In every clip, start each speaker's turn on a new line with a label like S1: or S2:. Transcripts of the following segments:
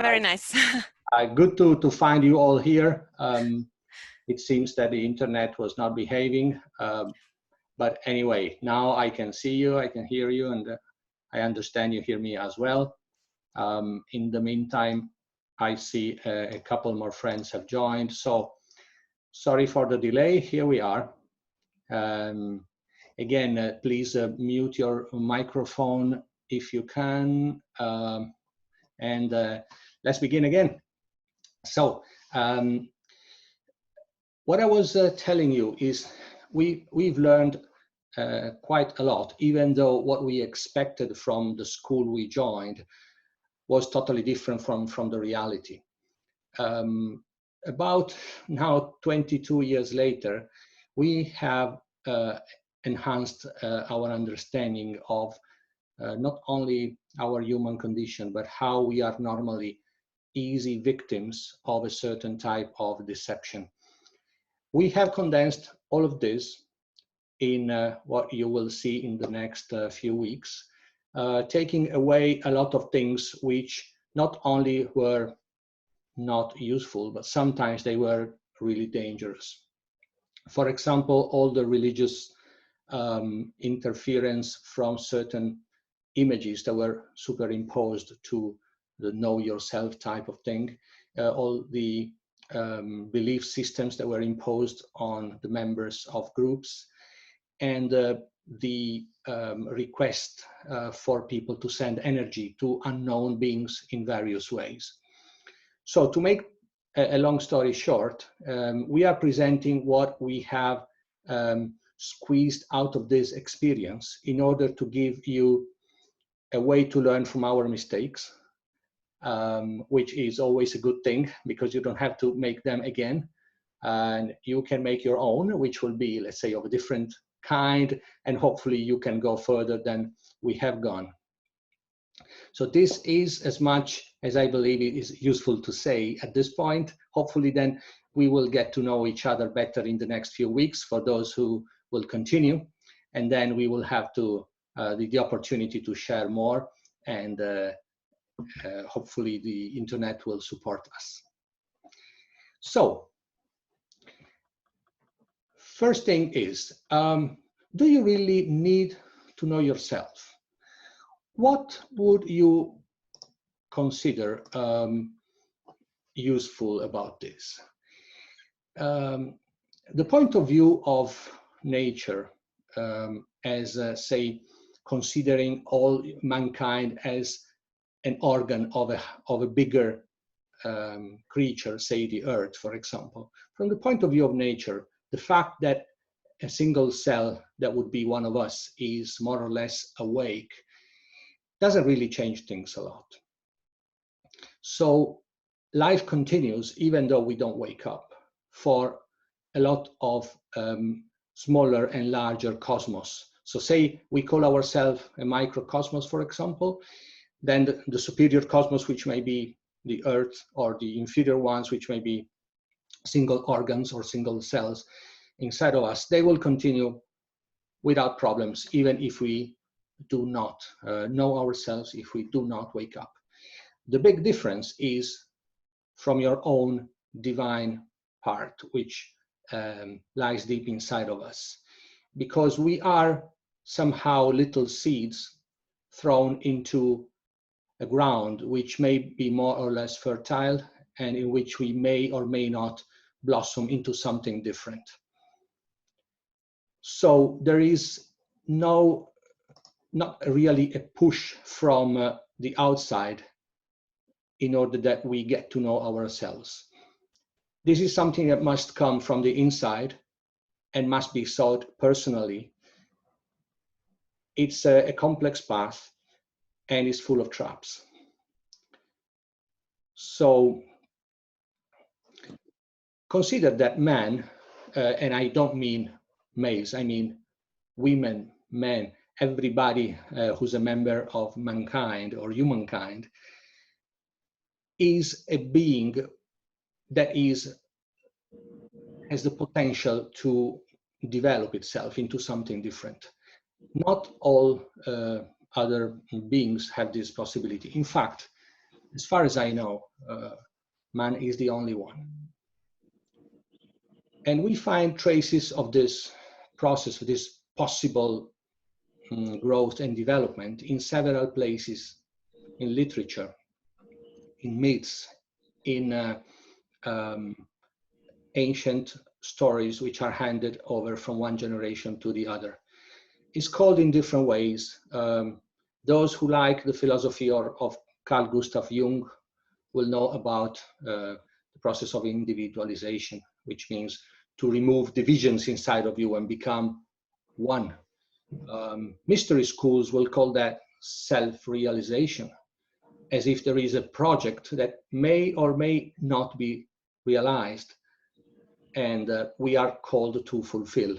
S1: Very nice.
S2: Good to find you all here. It seems that the internet was not behaving. But anyway, now I can see you, I can hear you, and I understand you hear me as well. In the meantime, I see a couple more friends have joined. So sorry for the delay. Here we are. Again, please mute your microphone if you can. And let's begin again. So what I was telling you is we've learned quite a lot, even though what we expected from the school we joined was totally different from the reality. About now 22 years later, we have enhanced our understanding of not only our human condition, but how we are normally easy victims of a certain type of deception. We have condensed all of this in what you will see in the next few weeks, taking away a lot of things which not only were not useful, but sometimes they were really dangerous. For example, all the religious interference from certain images that were superimposed to the know yourself type of thing, all the belief systems that were imposed on the members of groups, and the request for people to send energy to unknown beings in various ways. So to make a long story short, we are presenting what we have squeezed out of this experience in order to give you a way to learn from our mistakes, which is always a good thing because you don't have to make them again. And you can make your own, which will be, let's say, of a different kind, and hopefully you can go further than we have gone. So this is as much as I believe it is useful to say at this point. Hopefully then we will get to know each other better in the next few weeks for those who will continue, and then we will have to the opportunity to share more, and hopefully the internet will support us. So first thing is, do you really need to know yourself? What would you consider useful about this? The point of view of nature as, say, considering all mankind as an organ of a bigger creature, say the earth, for example. From the point of view of nature, the fact that a single cell that would be one of us is more or less awake doesn't really change things a lot. So life continues even though we don't wake up for a lot of smaller and larger cosmos. So say we call ourselves a microcosmos, for example, then the superior cosmos, which may be the earth, or the inferior ones, which may be single organs or single cells inside of us, they will continue without problems, even if we do not know ourselves, if we do not wake up. The big difference is from your own divine part, which lies deep inside of us, because we are somehow little seeds thrown into a ground which may be more or less fertile, and in which we may or may not blossom into something different. So there is not really a push from the outside in order that we get to know ourselves. This is something that must come from the inside and must be sought personally. It's a complex path and is full of traps. So consider that man, and I don't mean males, I mean women, men, everybody who's a member of mankind or humankind, is a being that has the potential to develop itself into something different. Not all other beings have this possibility. In fact, As far as I know, man is the only one. And we find traces of this process, of this possible growth and development in several places, in literature, in myths, in ancient stories which are handed over from one generation to the other. It's called in different ways. Those who like the philosophy of Carl Gustav Jung will know about the process of individualization, which means to remove divisions inside of you and become one. Mystery schools will call that self-realization, as if there is a project that may or may not be realized, and we are called to fulfill.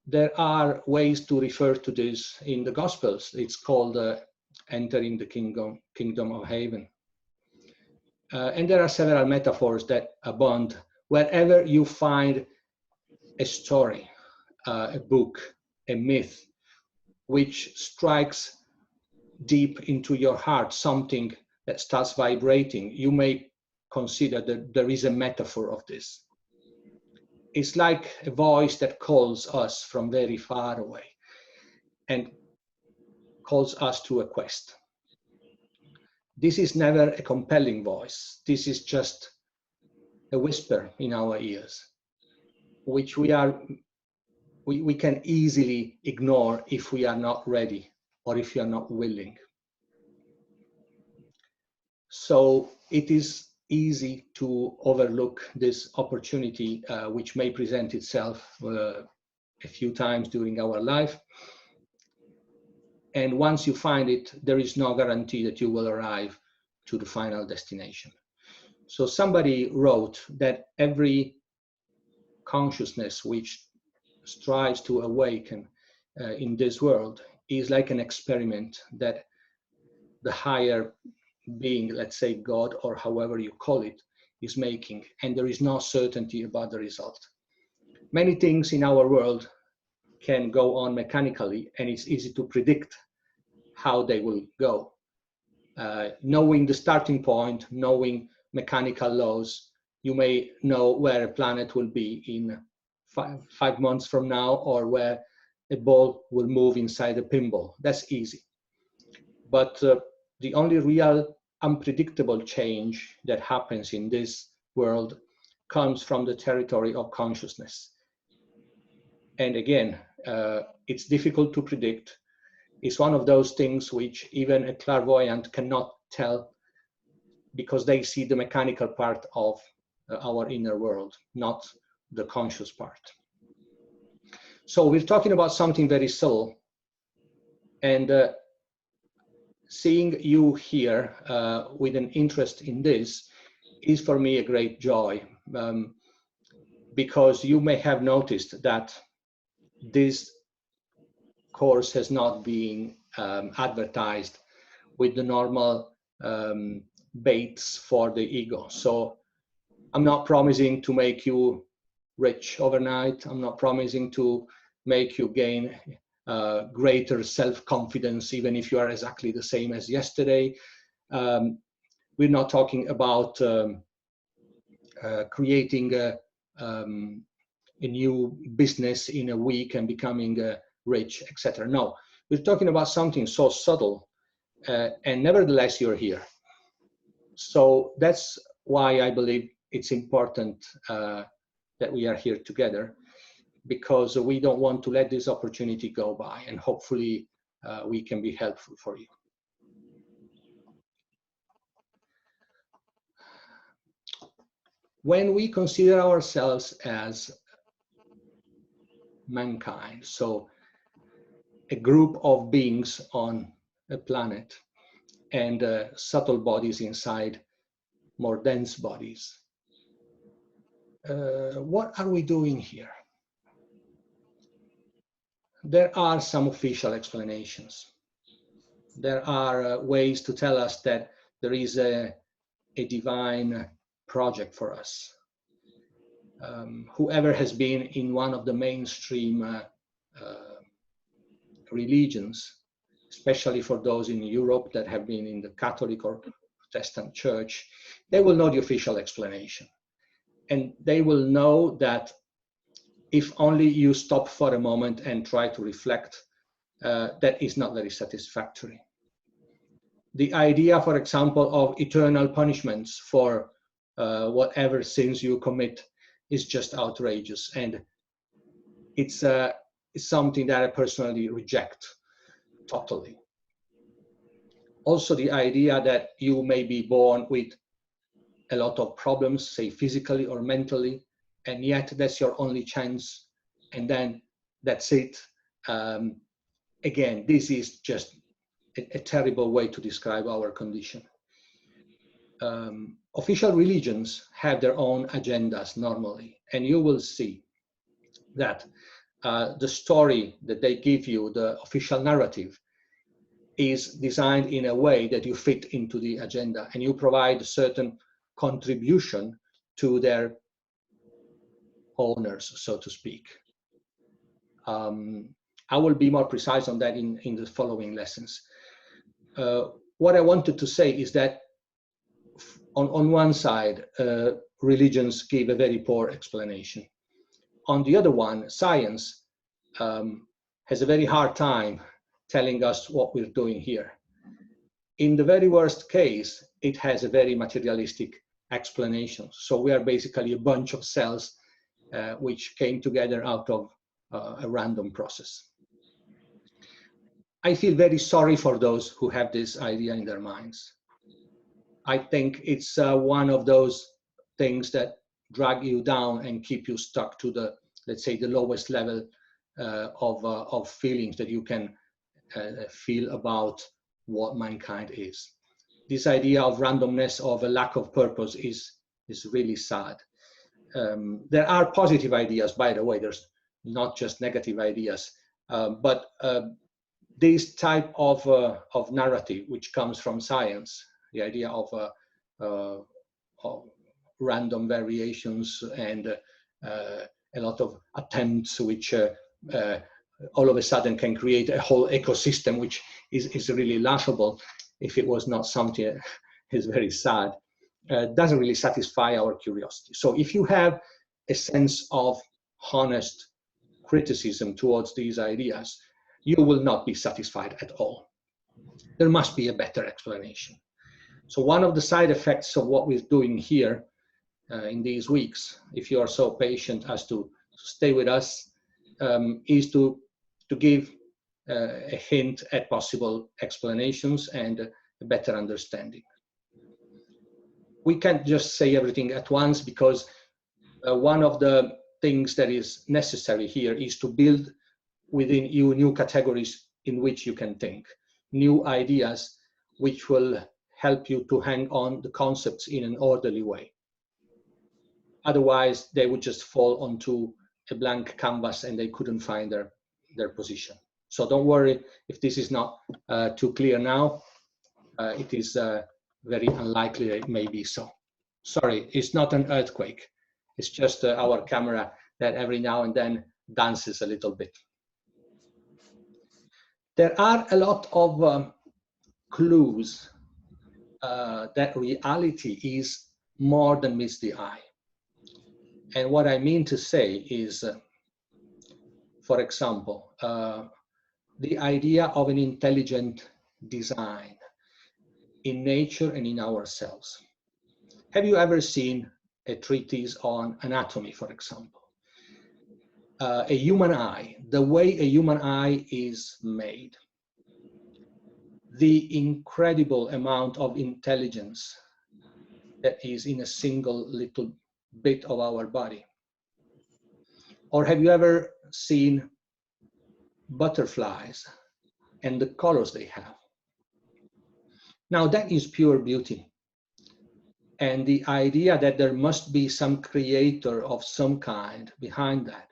S2: There are ways to refer to this in the Gospels. It's called entering the kingdom of heaven. And there are several metaphors that abound. Wherever you find a story, a book, a myth, which strikes deep into your heart, something that starts vibrating, you may consider that there is a metaphor of this. It's like a voice that calls us from very far away and calls us to a quest. This is never a compelling voice. This is just a whisper in our ears, which we can easily ignore if we are not ready or if we are not willing. So it is easy to overlook this opportunity, which may present itself a few times during our life. And once you find it, there is no guarantee that you will arrive to the final destination. So somebody wrote that every consciousness which strives to awaken in this world is like an experiment that the higher being, let's say God or however you call it, is making, and there is no certainty about the result. Many things in our world can go on mechanically, and it's easy to predict how they will go. Knowing the starting point, knowing mechanical laws, you may know where a planet will be in five months from now, or where a ball will move inside a pinball. That's easy. But the only real unpredictable change that happens in this world comes from the territory of consciousness. And again, it's difficult to predict. It's one of those things which even a clairvoyant cannot tell, because they see the mechanical part of our inner world, not the conscious part. So we're talking about something very subtle, and seeing you here with an interest in this is for me a great joy, because you may have noticed that this course has not been advertised with the normal baits for the ego. So I'm not promising to make you rich overnight. I'm not promising to make you gain greater self-confidence, even if you are exactly the same as yesterday. We're not talking about creating a new business in a week and becoming rich, etc. No, we're talking about something so subtle, and nevertheless you're here. So that's why I believe it's important that we are here together, because we don't want to let this opportunity go by, and hopefully we can be helpful for you. When we consider ourselves as mankind, so a group of beings on a planet, and subtle bodies inside more dense bodies, what are we doing here? There are some official explanations. There are ways to tell us that there is a divine project for us. Whoever has been in one of the mainstream religions especially for those in Europe that have been in the Catholic or Protestant church, they will know the official explanation. And they will know that if only you stop for a moment and try to reflect, that is not very satisfactory. The idea, for example, of eternal punishments for whatever sins you commit is just outrageous. And it's something that I personally reject totally. Also, the idea that you may be born with a lot of problems, say physically or mentally, and yet that's your only chance, and then that's it. Again, this is just a terrible way to describe our condition. Official religions have their own agendas normally, and you will see that the story that they give you, the official narrative, is designed in a way that you fit into the agenda and you provide a certain contribution to their owners, so to speak. I will be more precise on that in the following lessons. What I wanted to say is that on one side, religions give a very poor explanation. On the other one, science has a very hard time telling us what we're doing here. In the very worst case, it has a very materialistic explanation. So we are basically a bunch of cells which came together out of a random process. I feel very sorry for those who have this idea in their minds. I think it's one of those things that drag you down and keep you stuck to the, let's say, the lowest level of feelings that you can feel about what mankind is. This idea of randomness, of a lack of purpose is really sad. There are positive ideas, by the way, there's not just negative ideas, but this type of narrative, which comes from science, the idea of random variations and a lot of attempts which all of a sudden can create a whole ecosystem, which is really laughable. If it was not something, is very sad. Doesn't really satisfy our curiosity. So if you have a sense of honest criticism towards these ideas, you will not be satisfied at all. There must be a better explanation. So one of the side effects of what we're doing here in these weeks, if you are so patient as to stay with us, is to give a hint at possible explanations and a better understanding. We can't just say everything at once, because one of the things that is necessary here is to build within you new categories in which you can think, new ideas which will help you to hang on the concepts in an orderly way. Otherwise, they would just fall onto a blank canvas and they couldn't find their position. So don't worry if this is not too clear now. It is very unlikely it may be so. Sorry, it's not an earthquake. It's just our camera that every now and then dances a little bit. There are a lot of clues that reality is more than meets the eye. And what I mean to say is, for example, the idea of an intelligent design in nature and in ourselves. Have you ever seen a treatise on anatomy, for example? A human eye, the way a human eye is made, the incredible amount of intelligence that is in a single little bit of our body. Or have you ever seen butterflies and the colors they have? Now that is pure beauty. And the idea that there must be some creator of some kind behind that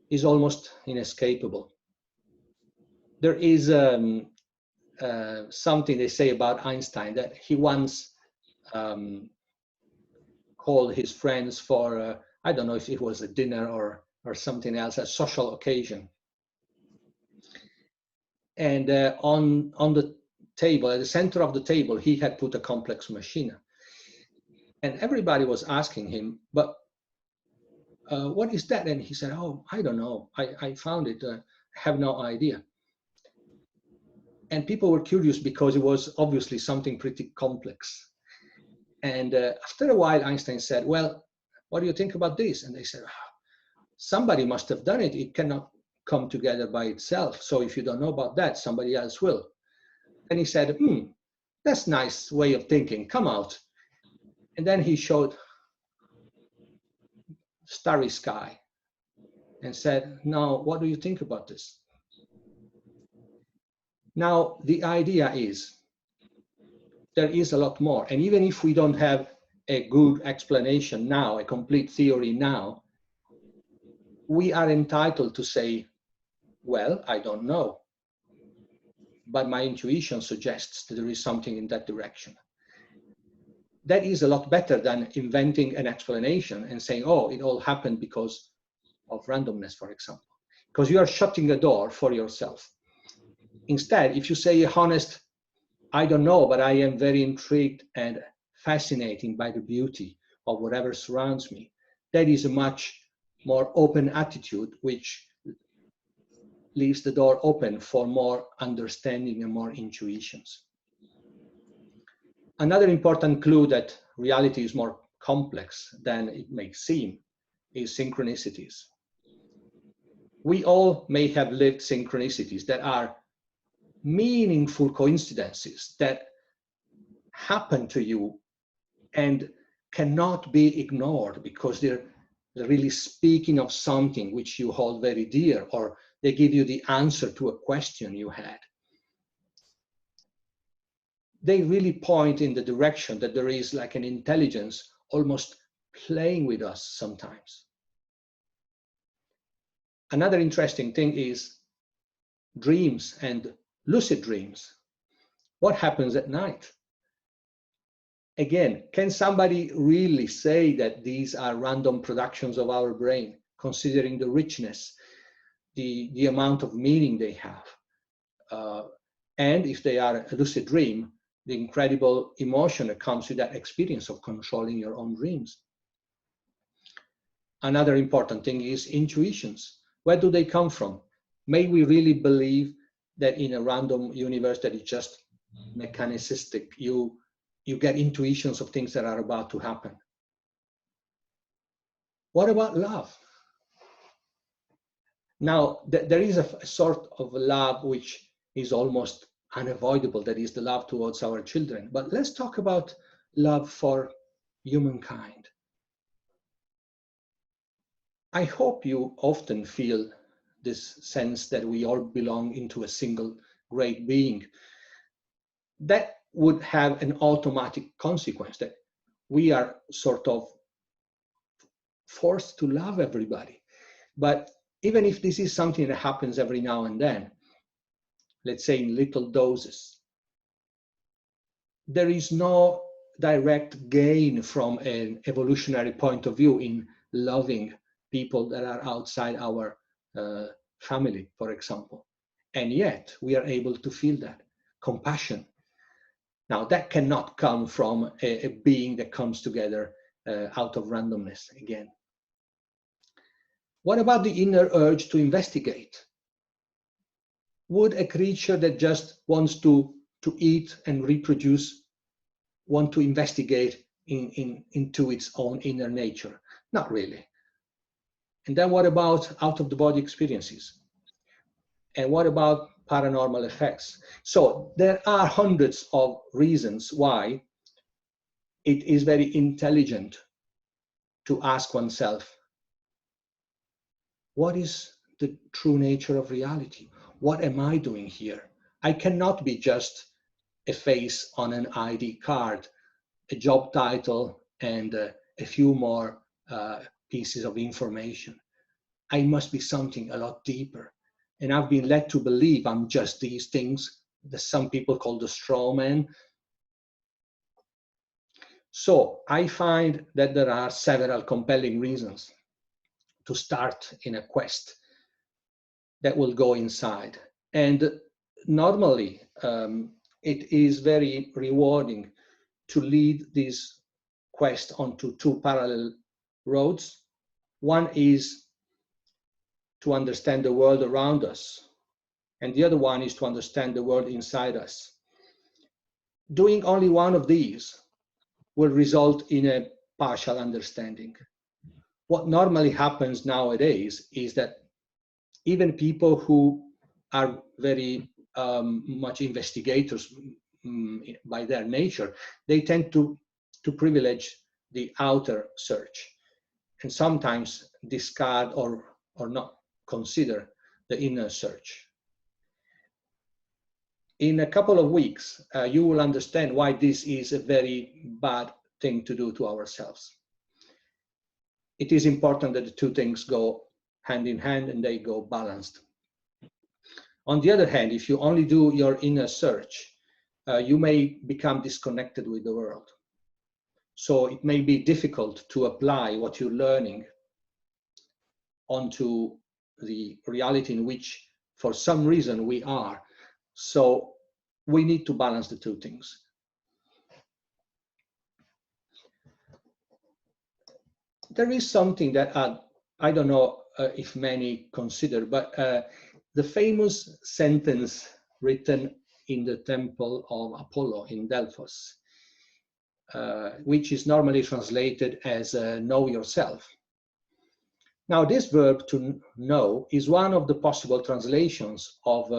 S2: is almost inescapable. There is something they say about Einstein, that he once called his friends for, I don't know if it was a dinner or something else, a social occasion. And on the table, at the center of the table, he had put a complex machine. And everybody was asking him, but what is that? And he said, oh, I don't know. I found it. I have no idea. And people were curious because it was obviously something pretty complex. And after a while, Einstein said, well, what do you think about this? And they said, somebody must have done it. It cannot come together by itself. So if you don't know about that, somebody else will. And he said, that's a nice way of thinking. Come out. And then he showed starry sky and said, now, what do you think about this? Now, the idea is there is a lot more. And even if we don't have a good explanation now, a complete theory now, we are entitled to say, well, I don't know, but my intuition suggests that there is something in that direction. That is a lot better than inventing an explanation and saying, oh, it all happened because of randomness, for example, because you are shutting a door for yourself. Instead, if you say honest, I don't know, but I am very intrigued and fascinated by the beauty of whatever surrounds me, that is a much more open attitude, which leaves the door open for more understanding and more intuitions. Another important clue that reality is more complex than it may seem is synchronicities. We all may have lived synchronicities that are meaningful coincidences that happen to you and cannot be ignored because they're really speaking of something which you hold very dear, or they give you the answer to a question you had. They really point in the direction that there is like an intelligence almost playing with us sometimes. Another interesting thing is dreams and lucid dreams. What happens at night? Again, can somebody really say that these are random productions of our brain, considering the richness, the amount of meaning they have? And if they are a lucid dream, the incredible emotion that comes with that experience of controlling your own dreams. Another important thing is intuitions. Where do they come from? May we really believe that in a random universe that is just mechanicistic, you get intuitions of things that are about to happen? What about love? Now, there is a sort of love which is almost unavoidable, that is the love towards our children. But let's talk about love for humankind. I hope you often feel this sense that we all belong into a single great being. That would have an automatic consequence that we are sort of forced to love everybody. But even if this is something that happens every now and then, let's say in little doses, there is no direct gain from an evolutionary point of view in loving people that are outside our family, for example. And yet we are able to feel that compassion. Now that cannot come from a being that comes together out of randomness again. What about the inner urge to investigate? Would a creature that just wants to eat and reproduce want to investigate into its own inner nature? Not really. And then what about out-of-the-body experiences? And what about paranormal effects? So there are hundreds of reasons why it is very intelligent to ask oneself, what is the true nature of reality? What am I doing here? I cannot be just a face on an ID card, a job title, and a few more pieces of information. I must be something a lot deeper. And I've been led to believe I'm just these things that some people call the straw man. So I find that there are several compelling reasons to start in a quest that will go inside. And normally, it is very rewarding to lead this quest onto two parallel roads. One is to understand the world around us, and the other one is to understand the world inside us. Doing only one of these will result in a partial understanding. What normally happens nowadays is that even people who are very much investigators by their nature, they tend to privilege the outer search, and sometimes discard or not consider the inner search. In a couple of weeks, you will understand why this is a very bad thing to do to ourselves. It is important that the two things go hand in hand and they go balanced. On the other hand, if you only do your inner search, you may become disconnected with the world. So it may be difficult to apply what you're learning onto the reality in which, for some reason, we are. So we need to balance the two things. There is something that I don't know if many consider, but the famous sentence written in the temple of Apollo in Delphos, which is normally translated as know yourself. Now, this verb to know is one of the possible translations of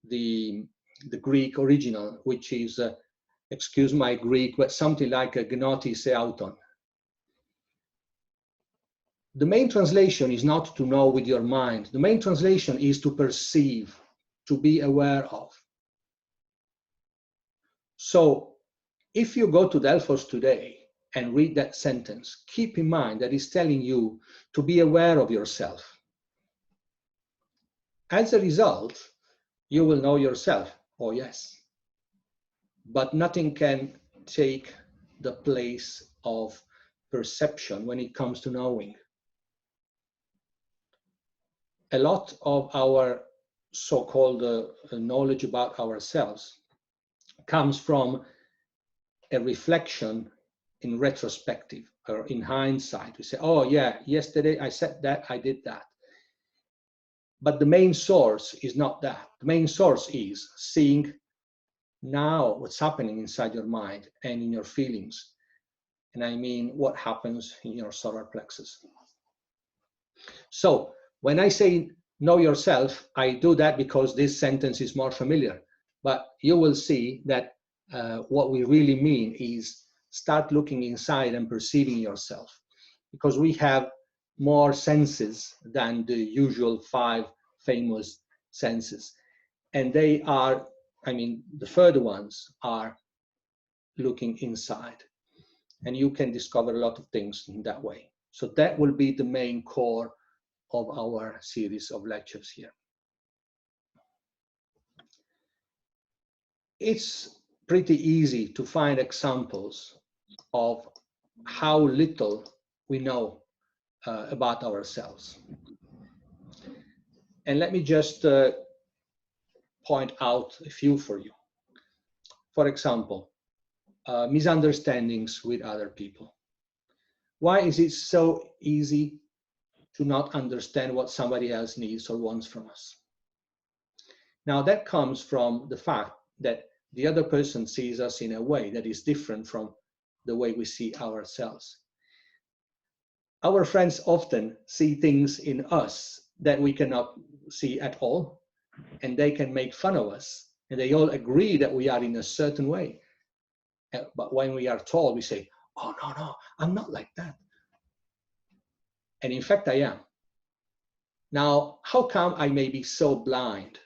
S2: the Greek original, which is, excuse my Greek, but something like a gnotis auton. The main translation is not to know with your mind. The main translation is to perceive, to be aware of. So if you go to Delphos today and read that sentence, keep in mind that it's telling you to be aware of yourself. As a result, you will know yourself, oh yes. But nothing can take the place of perception when it comes to knowing. A lot of our so-called knowledge about ourselves comes from a reflection in retrospective or in hindsight. We say, oh yeah, yesterday I said that, I did that. But the main source is not that. The main source is seeing now what's happening inside your mind and in your feelings. And I mean what happens in your solar plexus. So when I say know yourself, I do that because this sentence is more familiar. But you will see that what we really mean is start looking inside and perceiving yourself, because we have more senses than the usual 5 famous senses. And they are, I mean, the further ones are looking inside. And you can discover a lot of things in that way. So that will be the main core of our series of lectures here. It's pretty easy to find examples of how little we know about ourselves. And let me just point out a few for you. For example, misunderstandings with other people. Why is it so easy to not understand what somebody else needs or wants from us? Now that comes from the fact that the other person sees us in a way that is different from the way we see ourselves. Our friends often see things in us that we cannot see at all, and they can make fun of us, and they all agree that we are in a certain way. But when we are told, we say, oh, no, I'm not like that. And in fact, I am. Now, how come I may be so blind?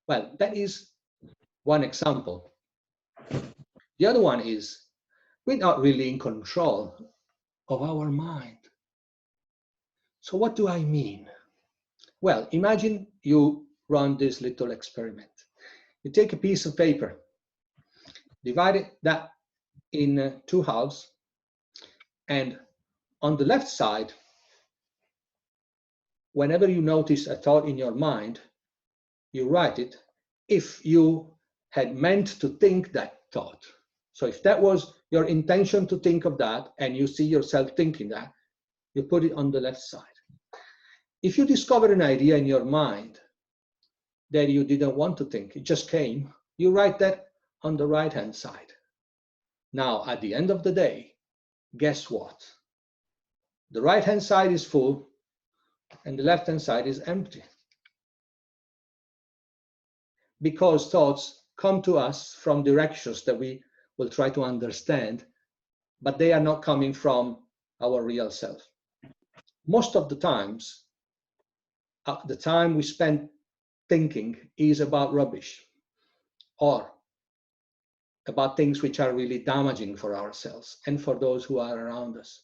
S2: Well, that is one example. The other one is we're not really in control of our mind. So what do I mean? Well, imagine you run this little experiment. You take a piece of paper, divide that in 2 halves, and on the left side, whenever you notice a thought in your mind, you write it if you had meant to think that thought. So if that was your intention to think of that and you see yourself thinking that, you put it on the left side. If you discover an idea in your mind that you didn't want to think, it just came, you write that on the right-hand side. Now, at the end of the day, guess what? The right-hand side is full and the left-hand side is empty. Because thoughts come to us from directions that we will try to understand, but they are not coming from our real self. Most of the times, the time we spend thinking is about rubbish or about things which are really damaging for ourselves and for those who are around us.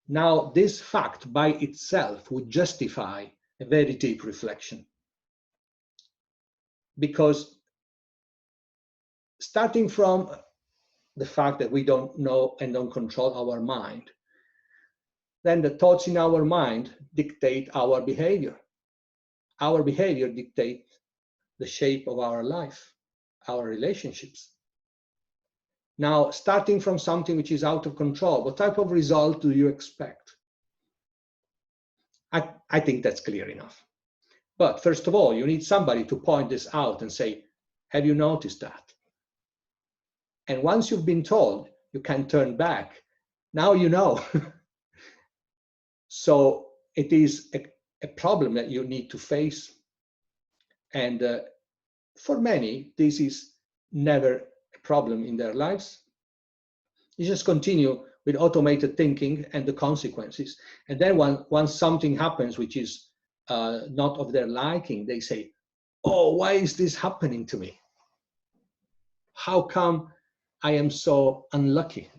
S2: Now, this fact by itself would justify a very deep reflection. Because starting from the fact that we don't know and don't control our mind, then the thoughts in our mind dictate our behavior. Our behavior dictates the shape of our life, our relationships. Now, starting from something which is out of control, what type of result do you expect? I think that's clear enough. But first of all, you need somebody to point this out and say, have you noticed that? And once you've been told, you can turn back. Now you know. So it is a problem that you need to face. And for many, this is never a problem in their lives. You just continue with automated thinking and the consequences. And then once something happens which is not of their liking, they say, oh, why is this happening to me? How come I am so unlucky?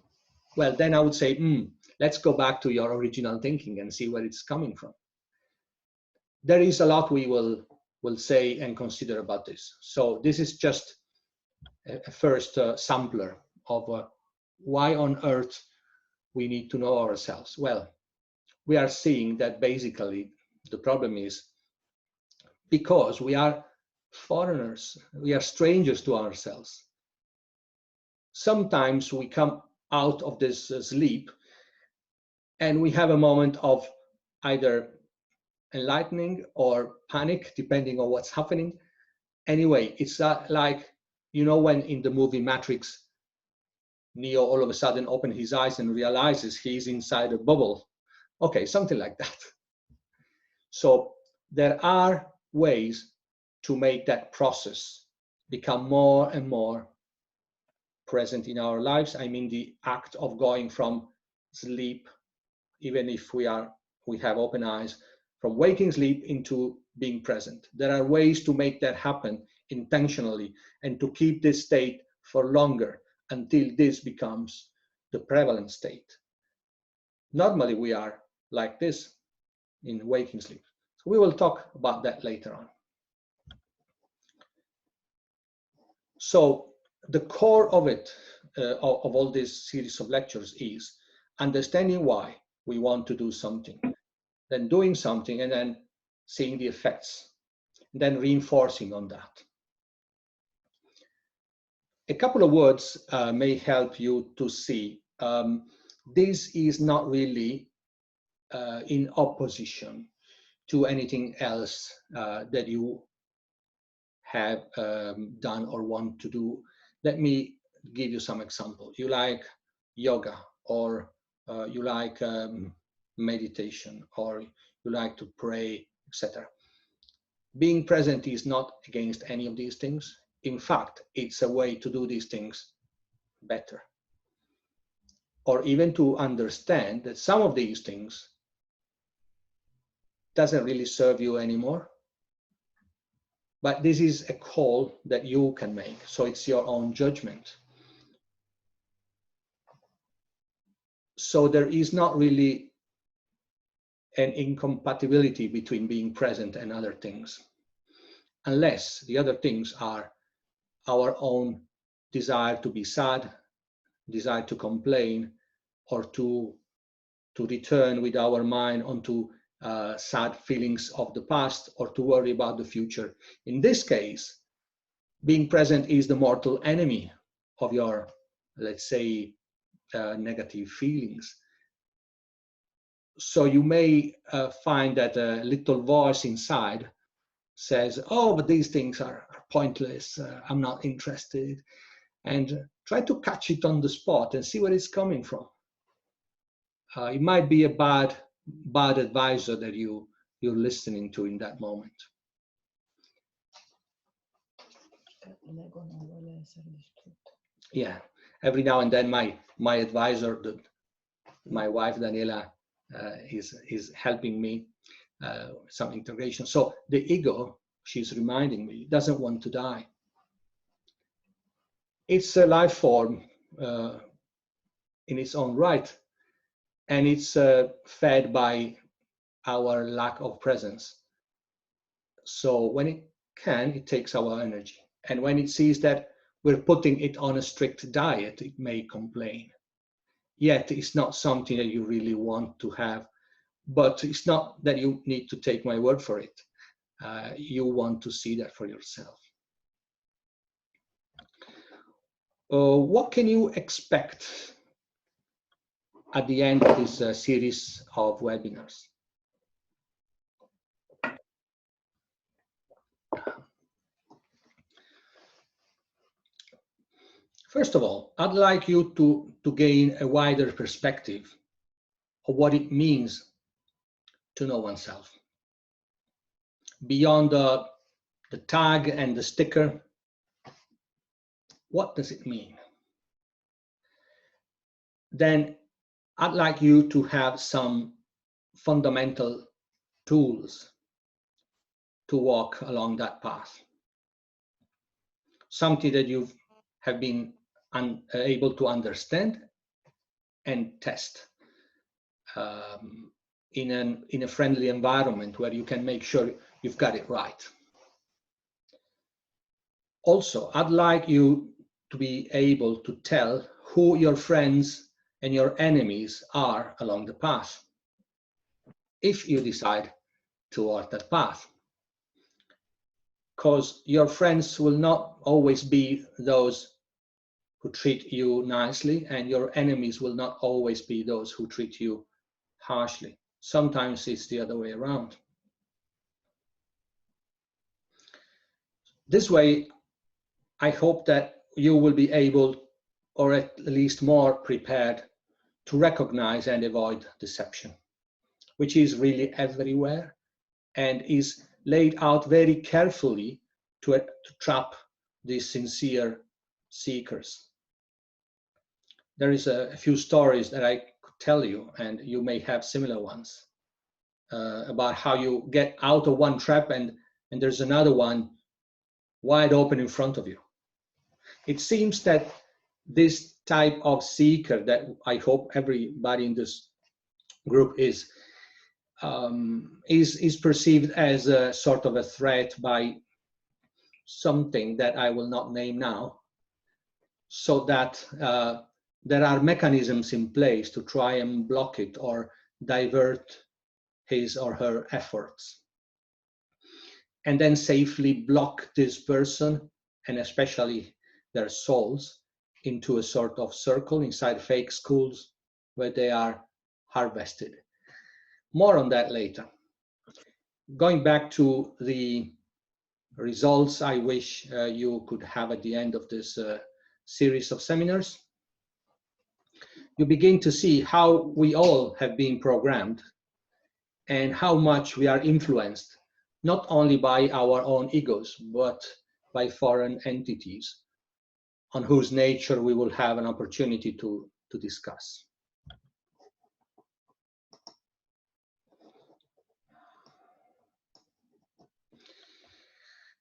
S2: Well, then I would say, let's go back to your original thinking and see where it's coming from. There is a lot we will say and consider about this. So this is just a first sampler of why on earth we need to know ourselves. Well, we are seeing that basically the problem is because we are foreigners, we are strangers to ourselves. Sometimes we come out of this sleep and we have a moment of either enlightening or panic, depending on what's happening. Anyway, it's like, you know, when in the movie Matrix, Neo all of a sudden opens his eyes and realizes he's inside a bubble. Okay, something like that. So there are ways to make that process become more and more present in our lives. I mean, the act of going from sleep, even if we have open eyes, from waking sleep into being present. There are ways to make that happen intentionally and to keep this state for longer until this becomes the prevalent state. Normally, we are like this in waking sleep. So we will talk about that later on. So the core of it, of all this series of lectures is understanding why we want to do something, then doing something, and then seeing the effects, and then reinforcing on that. A couple of words may help you to see this is not really in opposition to anything else that you have done or want to do. Let me give you some example. You like yoga, or you like meditation, or you like to pray, etc. Being present is not against any of these things. In fact, it's a way to do these things better. Or even to understand that some of these things doesn't really serve you anymore. But this is a call that you can make. So it's your own judgment. So there is not really an incompatibility between being present and other things, unless the other things are our own desire to be sad, desire to complain, or to return with our mind onto sad feelings of the past or to worry about the future. In this case, being present is the mortal enemy of your, let's say, negative feelings. So you may find that a little voice inside says, oh, but these things are pointless, I'm not interested. And try to catch it on the spot and see where it's coming from. It might be a bad advisor that you're listening to in that moment. Yeah, every now and then my advisor, my wife Daniela, is helping me some integration. So the ego, she's reminding me, doesn't want to die. It's a life form in its own right, and it's fed by our lack of presence. So when it can, it takes our energy. And when it sees that we're putting it on a strict diet, it may complain. Yet it's not something that you really want to have, but it's not that you need to take my word for it. You want to see that for yourself. What can you expect at the end of this series of webinars? First of all, I'd like you to gain a wider perspective of what it means to know oneself. Beyond the tag and the sticker, what does it mean? Then I'd like you to have some fundamental tools to walk along that path. Something that you have been able to understand and test in a friendly environment where you can make sure you've got it right. Also, I'd like you to be able to tell who your friends and your enemies are along the path, if you decide to walk that path. Because your friends will not always be those who treat you nicely, and your enemies will not always be those who treat you harshly. Sometimes it's the other way around. This way, I hope that you will be able, or at least more prepared, to recognize and avoid deception, which is really everywhere and is laid out very carefully to trap these sincere seekers. There is a few stories that I could tell you, and you may have similar ones, about how you get out of one trap and there's another one wide open in front of you. It seems that this type of seeker, that I hope everybody in this group is perceived as a sort of a threat by something that I will not name now, so that there are mechanisms in place to try and block it or divert his or her efforts, and then safely block this person, and especially their souls, into a sort of circle inside fake schools where they are harvested. More on that later. Going back to the results I wish you could have at the end of this series of seminars, you begin to see how we all have been programmed and how much we are influenced, not only by our own egos, but by foreign entities on whose nature we will have an opportunity to discuss.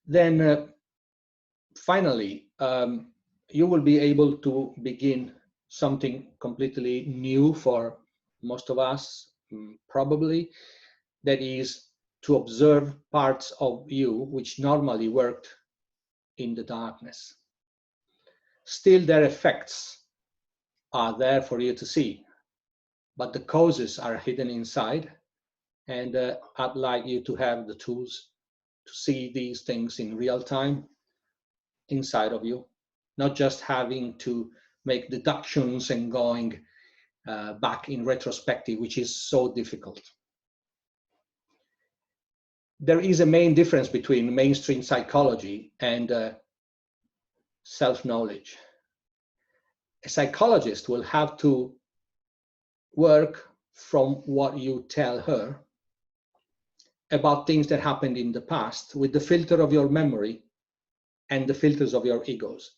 S2: Then finally, you will be able to begin something completely new for most of us, probably, that is to observe parts of you which normally worked in the darkness. Still, their effects are there for you to see, but the causes are hidden inside, And I'd like you to have the tools to see these things in real time inside of you, not just having to make deductions and going back in retrospective, which is so difficult. There is a main difference between mainstream psychology and self-knowledge. A psychologist will have to work from what you tell her about things that happened in the past with the filter of your memory and the filters of your egos.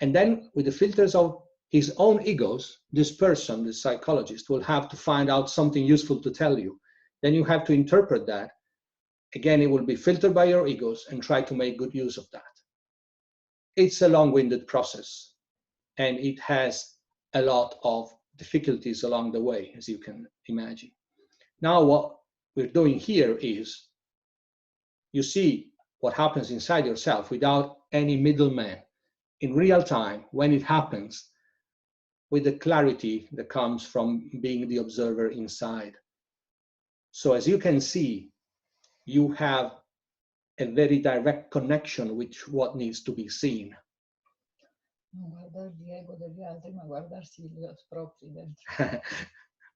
S2: And then with the filters of his own egos, this person, the psychologist, will have to find out something useful to tell you. Then you have to interpret that. Again, it will be filtered by your egos and try to make good use of that. It's a long-winded process, and it has a lot of difficulties along the way, as you can imagine. Now, what we're doing here is, you see what happens inside yourself without any middleman, in real time, when it happens, with the clarity that comes from being the observer inside. So as you can see, you have a very direct connection with what needs to be seen.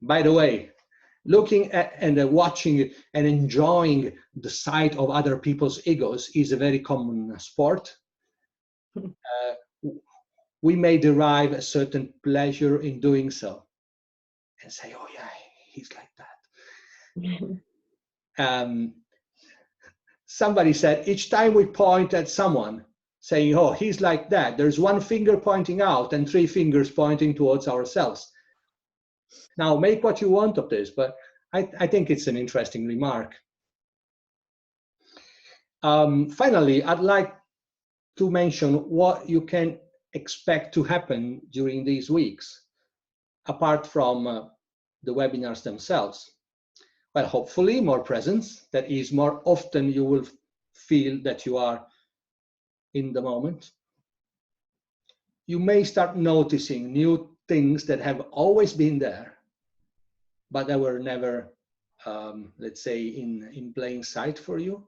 S2: By the way, looking at and watching and enjoying the sight of other people's egos is a very common sport. We may derive a certain pleasure in doing so and say, oh yeah, he's like that. Somebody said, each time we point at someone saying, oh, he's like that, there's one finger pointing out and 3 fingers pointing towards ourselves. Now, make what you want of this, but I think it's an interesting remark. Finally, I'd like to mention what you can expect to happen during these weeks, apart from the webinars themselves. Well, hopefully more presence. That is, more often you will feel that you are in the moment. You may start noticing new things that have always been there, but that were never, let's say, in plain sight for you.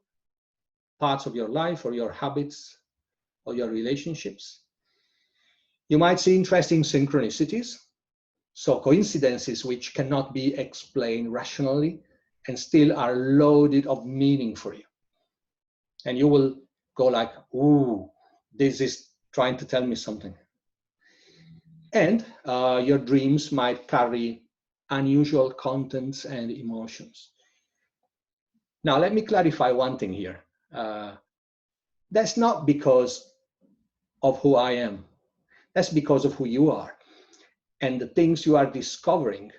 S2: Parts of your life or your habits or your relationships. You might see interesting synchronicities, so coincidences which cannot be explained rationally and still are loaded of meaning for you. And you will go like, ooh, this is trying to tell me something. And your dreams might carry unusual contents and emotions. Now, let me clarify one thing here. That's not because of who I am. That's because of who you are and the things you are discovering,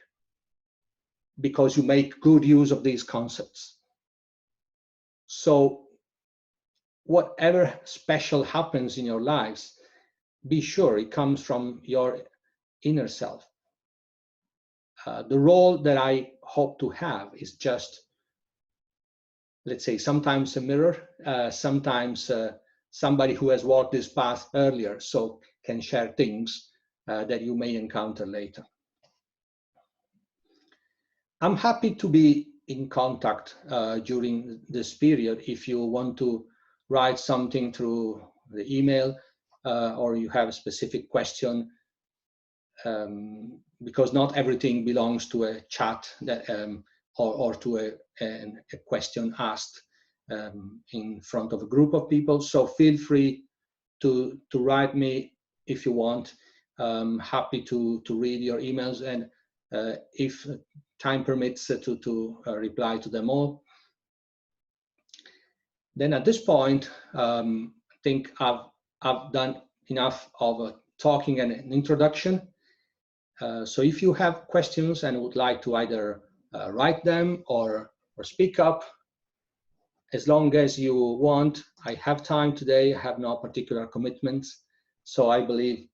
S2: because you make good use of these concepts. So whatever special happens in your lives, be sure it comes from your inner self. The role that I hope to have is just, let's say, sometimes a mirror, sometimes somebody who has walked this path earlier, so can share things that you may encounter later. I'm happy to be in contact during this period. If you want to write something through the email or you have a specific question, because not everything belongs to a chat that, or to a question asked in front of a group of people. So feel free to write me if you want. Happy to read your emails, and if time permits to reply to them all. Then at this point, I think I've done enough of talking and an introduction. So if you have questions and would like to either write them or speak up, as long as you want, I have time today. I have no particular commitments. So I believe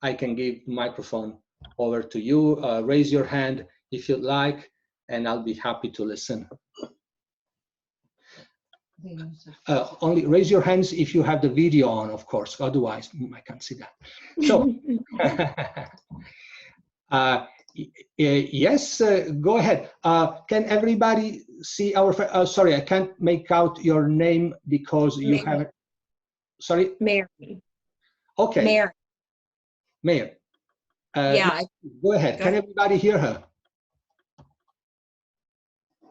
S2: I can give the microphone over to you. Raise your hand if you'd like, and I'll be happy to listen. Only raise your hands if you have the video on, of course. Otherwise, I can't see that. So, yes, go ahead. Can everybody see our, sorry, I can't make out your name because you
S1: Mary.
S2: have it. Sorry?
S1: Mary.
S2: Okay.
S1: Mary.
S2: Mayor.
S1: Yeah.
S2: Go ahead. Can everybody hear her?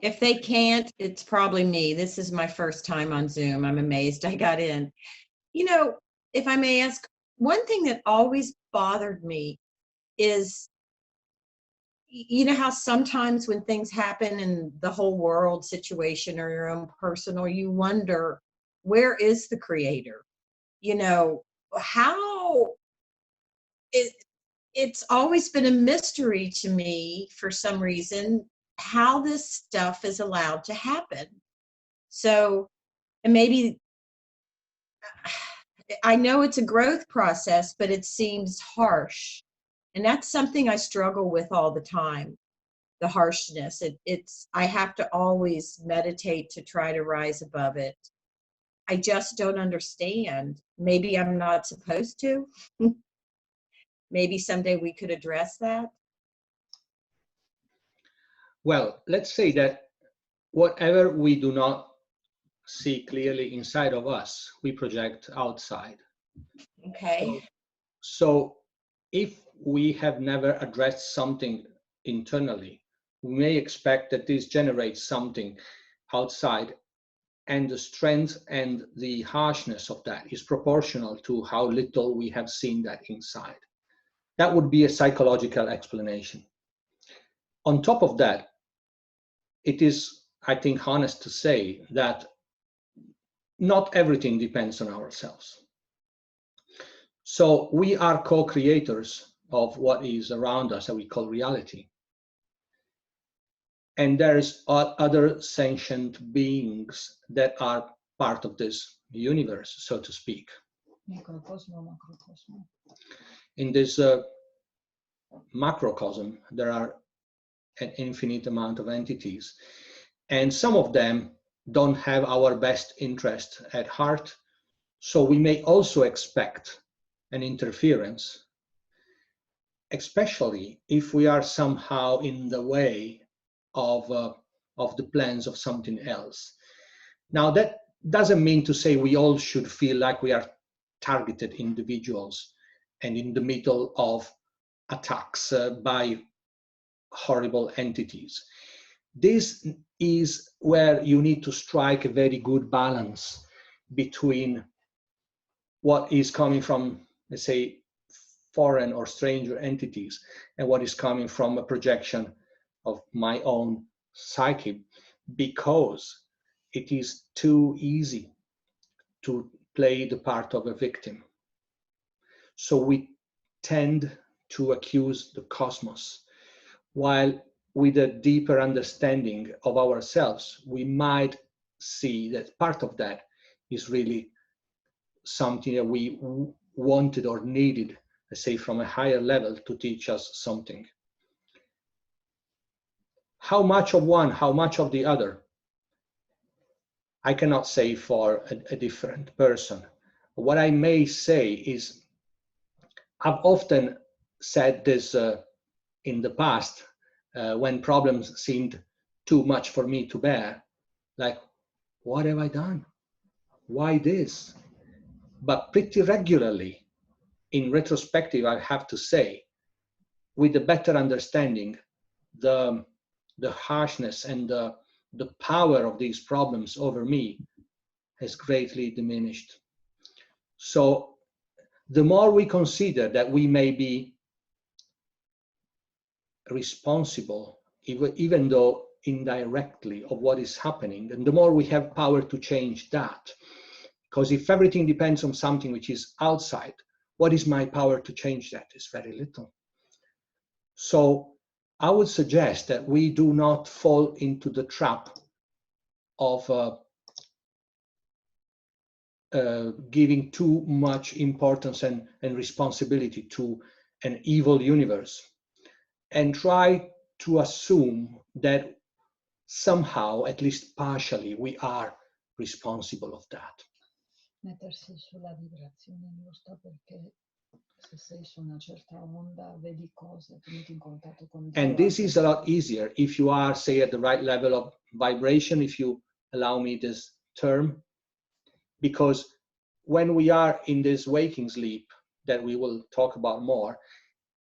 S1: If they can't, it's probably me. This is my first time on Zoom. I'm amazed I got in. You know, if I may ask, one thing that always bothered me is, you know how sometimes when things happen in the whole world situation or your own personal, you wonder, where is the creator? You know, how it's always been a mystery to me for some reason how this stuff is allowed to happen. So, and maybe I know it's a growth process, but it seems harsh. And that's something I struggle with all the time, the harshness. It's I have to always meditate to try to rise above it. I just don't understand. Maybe I'm not supposed to. Maybe someday we could address that.
S2: Well, let's say that whatever we do not see clearly inside of us, we project outside.
S1: Okay.
S2: So if we have never addressed something internally, we may expect that this generates something outside, and the strength and the harshness of that is proportional to how little we have seen that inside. That would be a psychological explanation. On top of that, it is, I think, honest to say that not everything depends on ourselves. So we are co-creators of what is around us that we call reality. And there's other sentient beings that are part of this universe, so to speak. In this macrocosm, there are an infinite amount of entities, and some of them don't have our best interest at heart. So we may also expect an interference, especially if we are somehow in the way of the plans of something else. Now, that doesn't mean to say we all should feel like we are targeted individuals and in the middle of attacks by horrible entities. This is where you need to strike a very good balance between what is coming from, let's say, foreign or stranger entities and what is coming from a projection of my own psyche, because it is too easy to play the part of a victim. So we tend to accuse the cosmos, while with a deeper understanding of ourselves, we might see that part of that is really something that we wanted or needed, let's say, from a higher level to teach us something. How much of one, how much of the other? I cannot say for a different person. What I may say is, I've often said this in the past when problems seemed too much for me to bear, like, what have I done? Why this? But pretty regularly, in retrospective, I have to say, with a better understanding, the harshness and the power of these problems over me has greatly diminished. So the more we consider that we may be responsible, even though indirectly, of what is happening, and the more we have power to change that. Because if everything depends on something which is outside, what is my power to change that? Is very little. So I would suggest that we do not fall into the trap of giving too much importance and responsibility to an evil universe, and try to assume that somehow, at least partially, we are responsible of that.
S3: Mettersi sulla vibrazione giusta, perché Se sei su una certa onda, vedi cose, ti metti in contatto con
S2: And
S3: Dio.
S2: this is a lot easier if you are, say, at the right level of vibration, if you allow me this term, because when we are in this waking sleep that we will talk about more,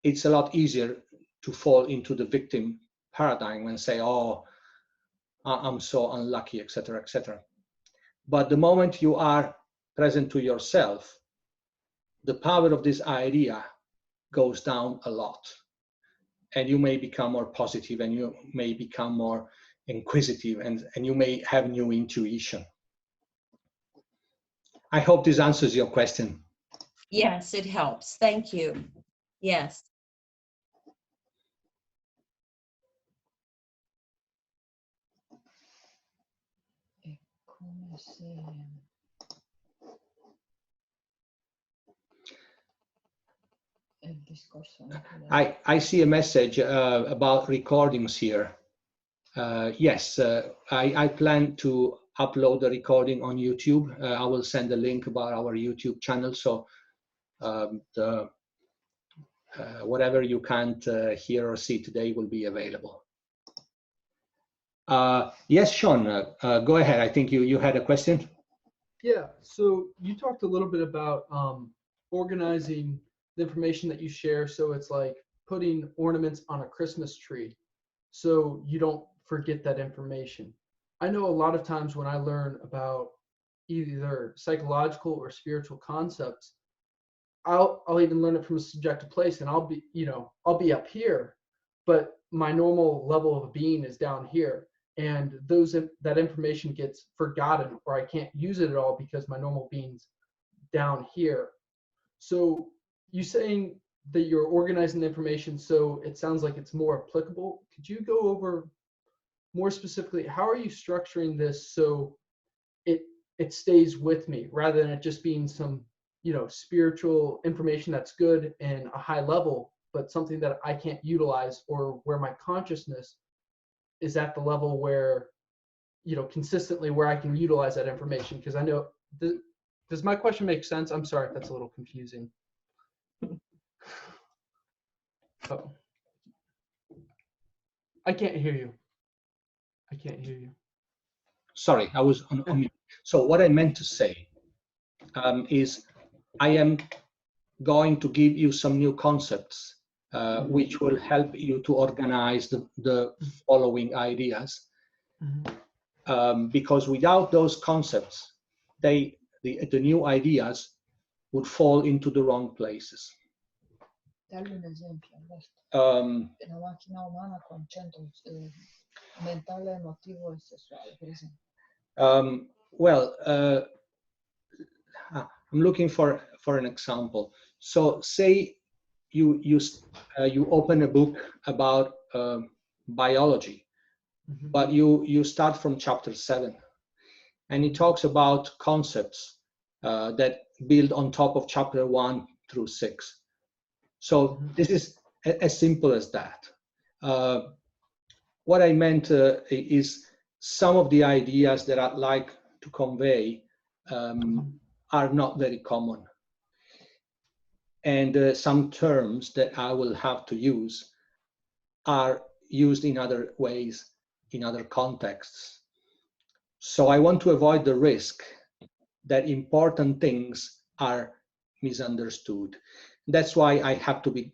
S2: it's a lot easier to fall into the victim paradigm and say, oh, I'm so unlucky, etc., etc. But the moment you are present to yourself, the power of this idea goes down a lot. And you may become more positive, and you may become more inquisitive, and you may have new intuition. I hope this answers your question.
S1: Yes, it helps. Thank you. Yes.
S3: È come se... Il discorso anche
S2: I see a message about recordings here. Yes, I plan to upload the recording on YouTube. I will send a link about our YouTube channel, so whatever you can't hear or see today will be available. Yes, Sean, go ahead. I think you had a question.
S4: Yeah, so you talked a little bit about organizing the information that you share. So it's like putting ornaments on a Christmas tree so you don't forget that information. I know a lot of times when I learn about either psychological or spiritual concepts, I'll even learn it from a subjective place, and I'll be up here, but my normal level of being is down here. And that information gets forgotten, or I can't use it at all because my normal being's down here. So you saying that you're organizing the information so it sounds like it's more applicable. Could you go over more specifically, how are you structuring this so it stays with me rather than it just being some spiritual information that's good and a high level, but something that I can't utilize, or where my consciousness is at the level where, consistently where I can utilize that information? Because I know, does my question make sense? I'm sorry if that's a little confusing. Oh, I can't hear you. I can't hear you.
S2: Sorry, I was on mute. So what I meant to say is I am going to give you some new concepts which will help you to organize the following ideas. Because without those concepts, the new ideas would fall into the wrong places.
S3: Dargli un esempio, Alberto. Una macchina umana con centro mentale, emotivo e sessuale, per esempio.
S2: Well, I'm looking for an example. So say you open a book about biology, but you start from chapter 7, and it talks about concepts that build on top of chapter 1 through 6. So this is as simple as that. What I meant is some of the ideas that I'd like to convey are not very common. And some terms that I will have to use are used in other ways, in other contexts. So I want to avoid the risk that important things are misunderstood. That's why I have to be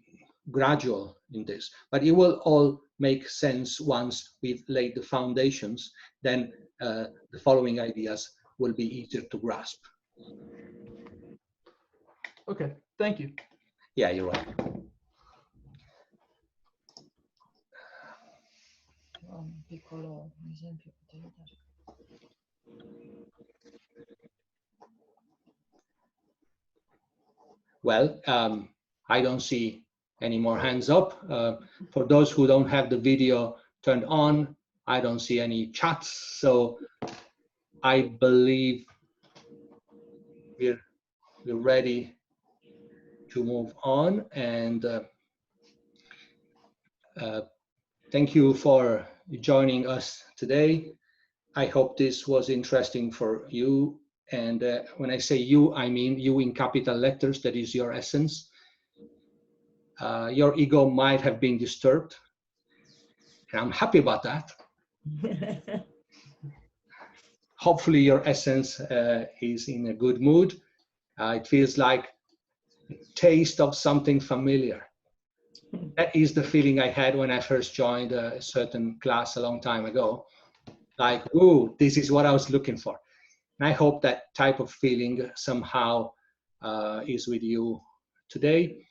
S2: gradual in this, but it will all make sense once we've laid the foundations. Then the following ideas will be easier to grasp.
S4: Okay, thank you.
S2: Yeah, you're right.
S3: Un piccolo esempio potevi dare.
S2: Well, I don't see any more hands up. For those who don't have the video turned on, I don't see any chats. So I believe we're ready to move on. And thank you for joining us today. I hope this was interesting for you. And when I say you, I mean you in capital letters. That is your essence. your ego might have been disturbed, and I'm happy about that. Hopefully your essence is in a good mood. It feels like a taste of something familiar. That is the feeling I had when I first joined a certain class a long time ago. Like, ooh, this is what I was looking for. And I hope that type of feeling somehow is with you today.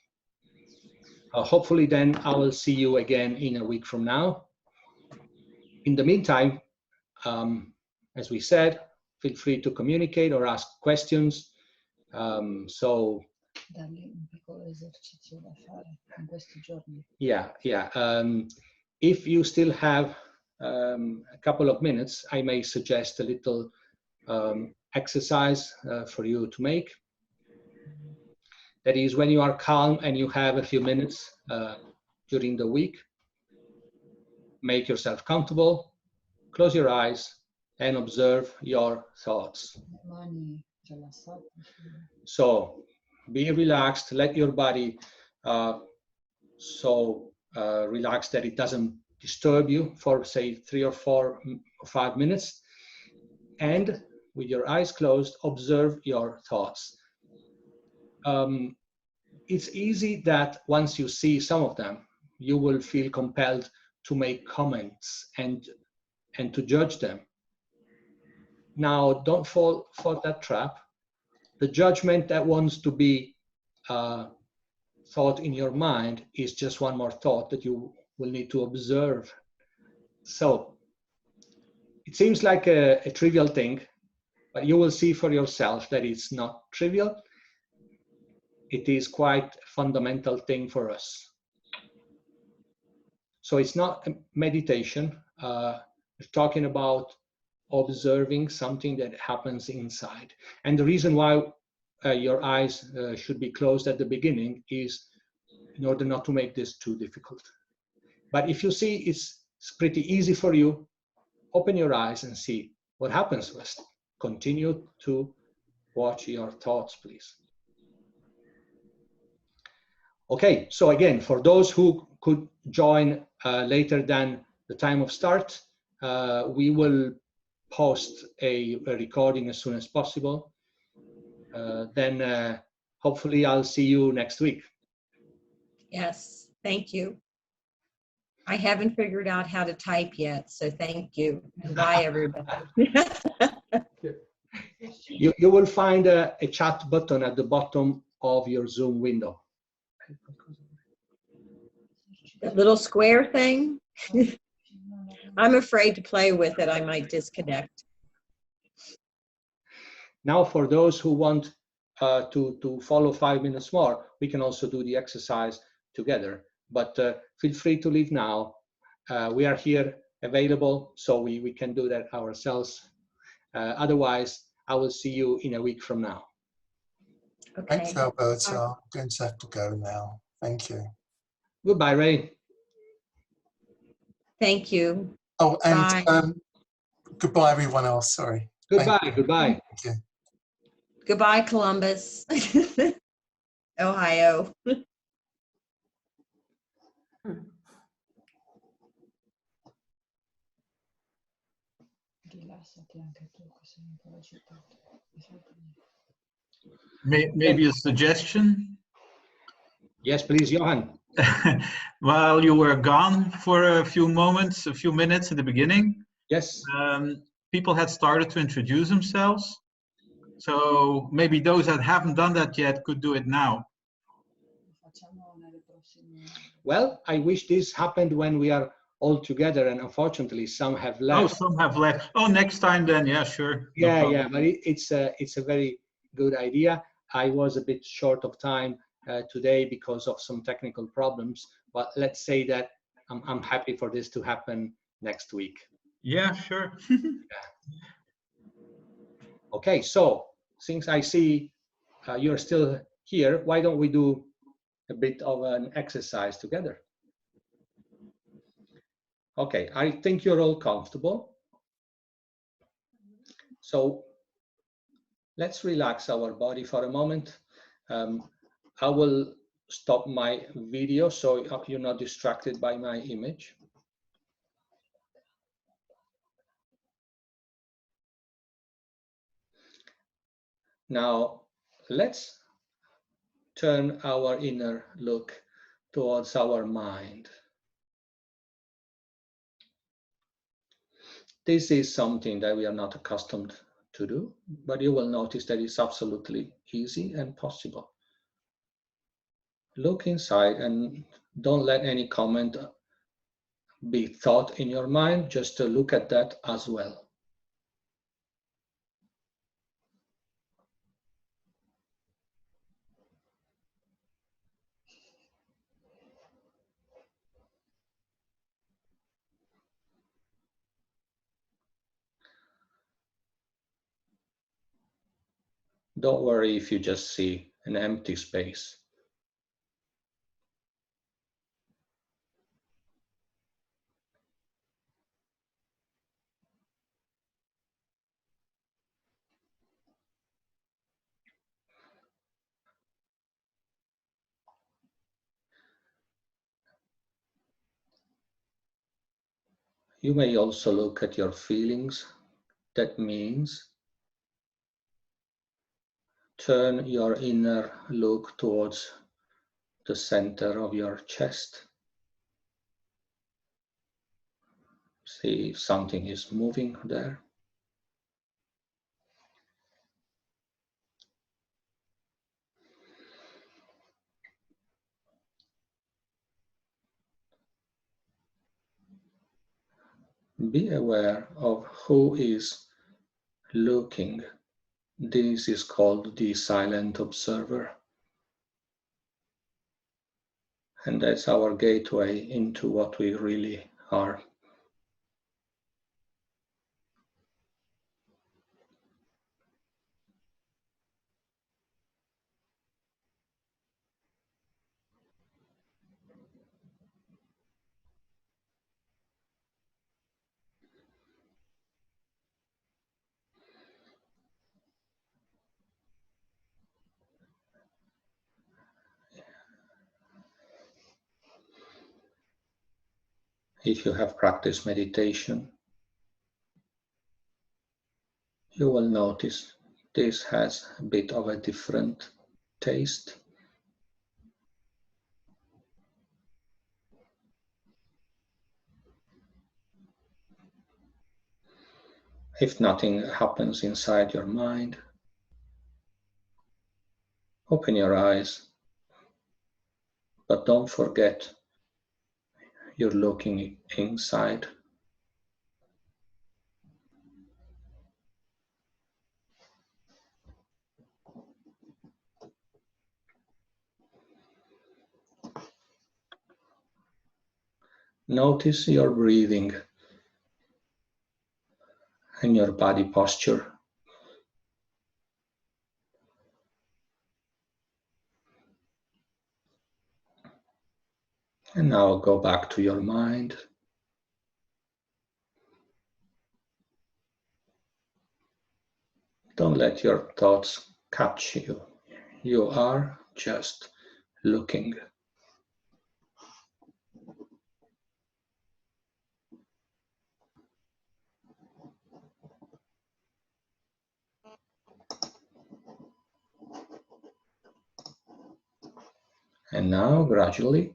S2: Hopefully then I will see you again in a week from now. In the meantime, as we said, feel free to communicate or ask questions.
S3: Dargli un piccolo esercizio da fare in questi giorni.
S2: Yeah. If you still have a couple of minutes, I may suggest a little exercise for you to make. That is, when you are calm and you have a few minutes during the week, make yourself comfortable, close your eyes, and observe your thoughts.
S3: Mani rilassate.
S2: So be relaxed, let your body relax that it doesn't disturb you for say 3 or 4 or 5 minutes, and with your eyes closed, observe your thoughts. It's easy that once you see some of them, you will feel compelled to make comments and to judge them. Now, don't fall for that trap. The judgment that wants to be thought in your mind is just one more thought that you will need to observe. So it seems like a trivial thing, but you will see for yourself that it's not trivial. It is quite a fundamental thing for us. So it's not a meditation. We're talking about observing something that happens inside. And the reason why your eyes should be closed at the beginning is in order not to make this too difficult. But if you see it's pretty easy for you, open your eyes and see what happens first. Continue to watch your thoughts, please. Okay, so again, for those who could join later than the time of start, we will post a recording as soon as possible. Then hopefully I'll see you next week.
S1: Yes, thank you. I haven't figured out how to type yet, so thank you. Bye, everybody.
S2: You will find a chat button at the bottom of your Zoom window.
S1: That little square thing? I'm afraid to play with it. I might disconnect.
S2: Now, for those who want to follow 5 minutes more, we can also do the exercise together. But feel free to leave now. We are here available, so we can do that ourselves. Otherwise, I will see you in a week from now.
S1: Okay.
S5: Thanks, Alberto. I'm going to have to go now. Thank you.
S2: Goodbye, Ray.
S1: Thank you.
S5: Oh, and
S1: Bye.
S5: goodbye, everyone else. Sorry.
S2: Goodbye. Goodbye.
S5: Thank you.
S1: Goodbye, Columbus. Ohio.
S3: Rilassati anche tu, che sei un po' agitato.
S6: Maybe a suggestion.
S2: Yes, please, Johan.
S6: While you were gone for a few moments, a few minutes at the beginning,
S2: Yes.
S6: people had started to introduce themselves. So maybe those that haven't done that yet could do it now.
S2: Well, I wish this happened when we are all together, and unfortunately, some have left.
S6: Oh, some have left. Oh, next time then, yeah, sure. No
S2: Yeah,
S6: problem.
S2: yeah, but it's a very good idea. I was a bit short of time today because of some technical problems, but let's say that I'm happy for this to happen next week.
S6: Yeah, sure.
S2: Okay, so since I see you're still here, why don't we do a bit of an exercise together? Okay, I think you're all comfortable. So let's relax our body for a moment. I will stop my video so you're not distracted by my image. Now, let's turn our inner look towards our mind. This is something that we are not accustomed to do, but you will notice that it's absolutely easy and possible. Look inside and don't let any comment be thought in your mind, just to look at that as well. Don't worry if you just see an empty space. You may also look at your feelings. That means turn your inner look towards the center of your chest. See if something is moving there. Be aware of who is looking. This is called the silent observer. And that's our gateway into what we really are. If you have practiced meditation, you will notice this has a bit of a different taste. If nothing happens inside your mind, open your eyes, but don't forget you're looking inside. Notice your breathing and your body posture. And now go back to your mind. Don't let your thoughts catch you. You are just looking. And now, gradually,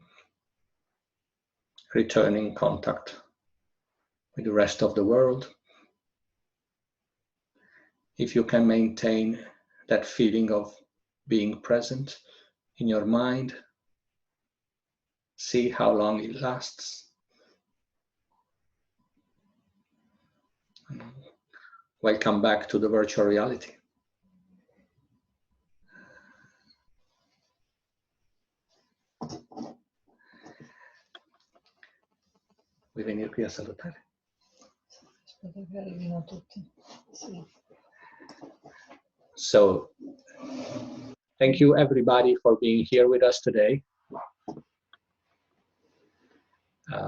S2: returning contact with the rest of the world. If you can maintain that feeling of being present in your mind, see how long it lasts. Welcome back to the virtual reality. Vuoi venire qui a salutare?
S3: Aspetta che arrivino tutti. Sì.
S2: So, thank you everybody for being here with us today.